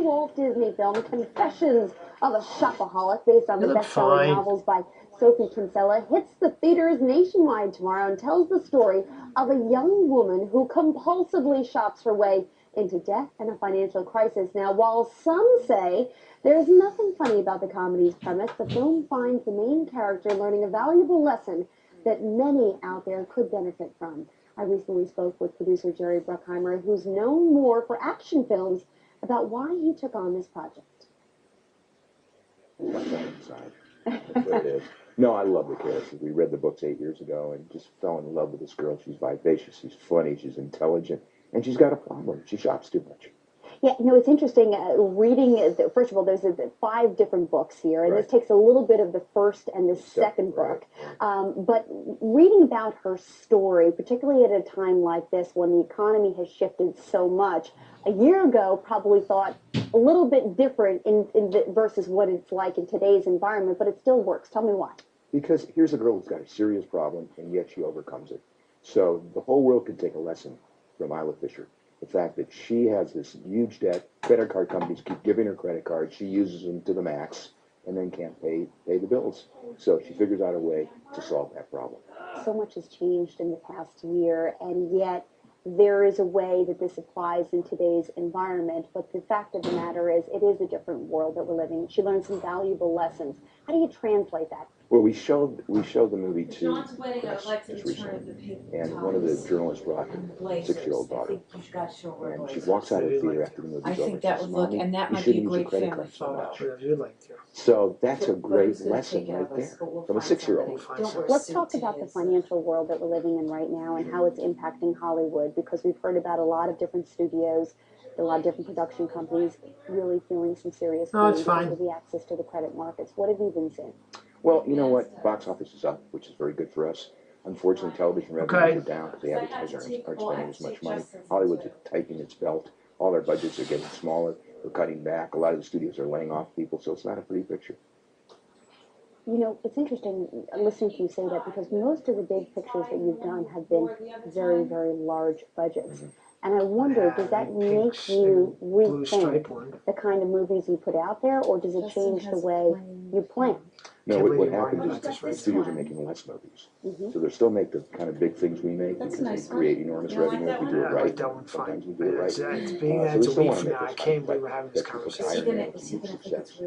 Walt Disney film Confessions of a Shopaholic, based on the best-selling novels by Sophie Kinsella, hits the theaters nationwide tomorrow and tells the story of a young woman who compulsively shops her way into debt and a financial crisis. Now, while some say there's nothing funny about the comedy's premise, the film finds the main character learning a valuable lesson that many out there could benefit from. I recently spoke with producer Jerry Bruckheimer, who's known more for action films, about why he took on this project. That's what it is. No, I love the character. We read the books 8 years ago and just fell in love with this girl. She's vivacious, she's funny, she's intelligent, and she's got a problem. She shops too much. Yeah, it's interesting reading, first of all, there's 5 different books here, and this takes a little bit of the first and the second book. But reading about her story, particularly at a time like this when the economy has shifted so much, a year ago probably thought a little bit different versus what it's like in today's environment, but it still works. Tell me why. Because here's a girl who's got a serious problem, and yet she overcomes it. So the whole world could take a lesson from Isla Fisher. The fact that she has this huge debt, credit card companies keep giving her credit cards, she uses them to the max, and then can't pay the bills. So she figures out a way to solve that problem. So much has changed in the past year, and yet there is a way that this applies in today's environment. But the fact of the matter is, it is a different world that we're living in. She learned some valuable lessons. How do you translate that? Well, we showed the movie to press just recently, and one of the journalists brought her 6-year-old daughter, and she walks out of the theater after the movie's over. I think that would look, and that might be a great family photo. So that's a great lesson right there from a 6-year-old. Let's talk about the financial world that we're living in right now and how it's impacting Hollywood, because we've heard about a lot of different studios, a lot of different production companies really feeling some serious pain because of the access to the credit markets. What have you been seeing? Well, you know what? Box office is up, which is very good for us. Unfortunately, television revenues are down because the advertisers aren't spending as much money. Hollywood's tightening its belt. All their budgets are getting smaller. They're cutting back. A lot of the studios are laying off people, so it's not a pretty picture. It's interesting listening to you say that, because most of the big pictures that you've done have been very, very large budgets. And I wonder, does that make you rethink the kind of movies you put out there, or does it change the way you plan? No, what happens is the studios are making less movies. So they'll still make the kind of big things we make because they create enormous revenue if we do it right. Sometimes we do it right. So we still want to make those kind of success.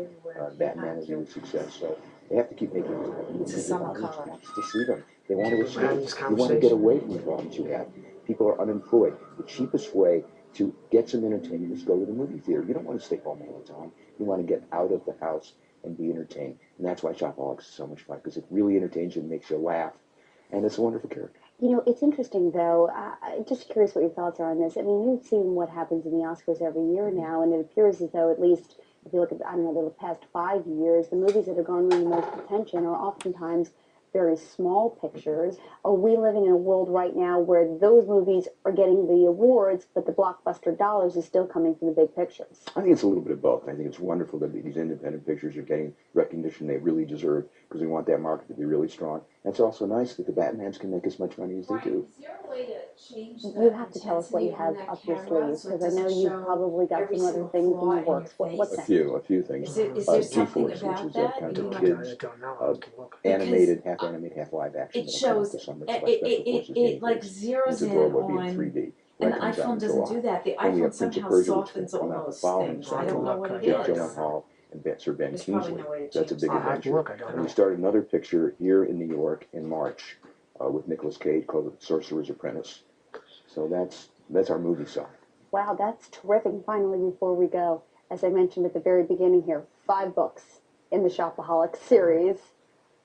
Batman is a huge success. So they have to keep making movies. The audience wants to see them. They want to escape. You want to get away from the problems you have. People are unemployed. The cheapest way to get some entertainment is go to the movie theater. You don't want to stay home all the time. You want to get out of the house and be entertained. And that's why Shopaholics is so much fun, because it really entertains you and makes you laugh. And it's a wonderful character. It's interesting, though. Just curious what your thoughts are on this. I mean, you've seen what happens in the Oscars every year now, and it appears as though, at least if you look at, the past 5 years, the movies that are garnering the most attention are oftentimes very small pictures. Are we living in a world right now where those movies are getting the awards, but the blockbuster dollars is still coming from the big pictures? I think it's a little bit of both. I think it's wonderful that these independent pictures are getting recognition they really deserve, because we want that market to be really strong. And it's also nice that the Batmans can make as much money as they do. You have to tell us what you have up your sleeves, because I know you've probably got some other things in the works. What's that? A few things. G-Force, which is a kind of kids animated, half animated, half live action. It shows, it like zeroes in on, and the iPhone doesn't do that. The iPhone somehow softens all those things. I don't know what it is. Gyllenhaal and Sir Ben Kingsley. That's a big adventure. And we start another picture here in New York in March with Nicolas Cage called The Sorcerer's Apprentice. So that's our movie side. Wow, that's terrific. Finally, before we go, as I mentioned at the very beginning here, 5 books in the Shopaholic series.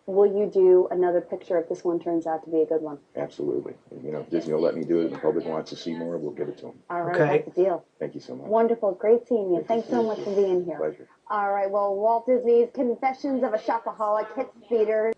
Will you do another picture if this one turns out to be a good one? Absolutely. And, if Disney will let me do it and the public wants to see more, we'll give it to them. All right, that's the deal. Thank you so much. Wonderful. Great seeing you. Thanks so much for being here. Pleasure. All right, well, Walt Disney's Confessions of a Shopaholic hits theaters.